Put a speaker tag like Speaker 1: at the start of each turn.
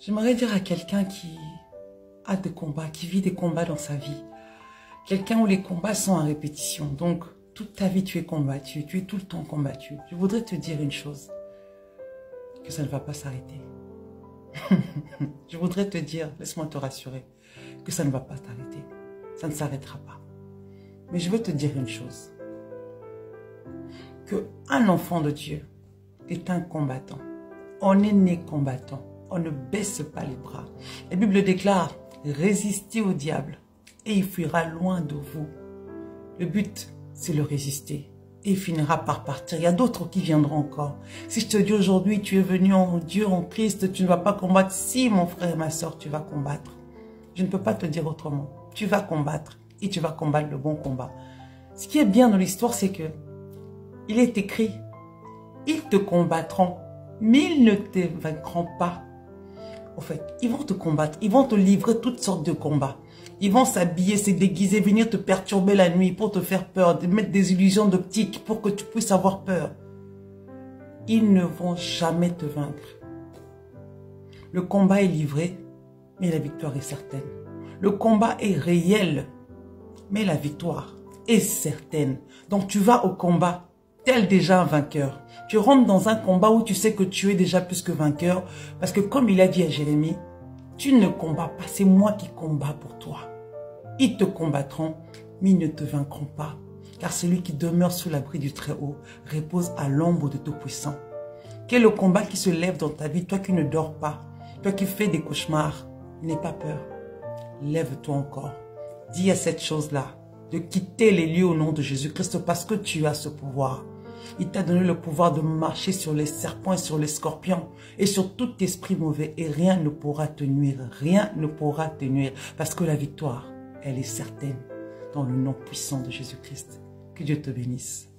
Speaker 1: J'aimerais dire à quelqu'un qui a des combats, qui vit des combats dans sa vie, quelqu'un où les combats sont en répétition, donc toute ta vie tu es combattu, tu es tout le temps combattu. Je voudrais te dire une chose, que ça ne va pas s'arrêter. Je voudrais te dire, laisse-moi te rassurer, que ça ne va pas s'arrêter, ça ne s'arrêtera pas. Mais je veux te dire une chose, qu'un enfant de Dieu est un combattant. On est né combattant. On ne baisse pas les bras. La Bible déclare, résistez au diable et il fuira loin de vous. Le but, c'est le résister et il finira par partir. Il y a d'autres qui viendront encore. Si je te dis aujourd'hui, tu es venu en Dieu, en Christ, tu ne vas pas combattre. Si, mon frère et ma soeur, tu vas combattre. Je ne peux pas te dire autrement. Tu vas combattre et tu vas combattre le bon combat. Ce qui est bien dans l'histoire, c'est que il est écrit, ils te combattront, mais ils ne te vaincront pas. En fait, ils vont te combattre, ils vont te livrer toutes sortes de combats. Ils vont s'habiller, se déguiser, venir te perturber la nuit pour te faire peur, te mettre des illusions d'optique pour que tu puisses avoir peur. Ils ne vont jamais te vaincre. Le combat est livré, mais la victoire est certaine. Le combat est réel, mais la victoire est certaine. Donc tu vas au combat tel déjà un vainqueur. Tu rentres dans un combat où tu sais que tu es déjà plus que vainqueur. Parce que comme il a dit à Jérémie, tu ne combats pas, c'est moi qui combats pour toi. Ils te combattront, mais ils ne te vaincront pas. Car celui qui demeure sous l'abri du Très-Haut repose à l'ombre de Tout-Puissant. Quel est le combat qui se lève dans ta vie, toi qui ne dors pas, toi qui fais des cauchemars, n'aie pas peur. Lève-toi encore. Dis à cette chose-là de quitter les lieux au nom de Jésus-Christ parce que tu as ce pouvoir. Il t'a donné le pouvoir de marcher sur les serpents et sur les scorpions et sur tout esprit mauvais et rien ne pourra te nuire. Rien ne pourra te nuire parce que la victoire, elle est certaine dans le nom puissant de Jésus-Christ. Que Dieu te bénisse.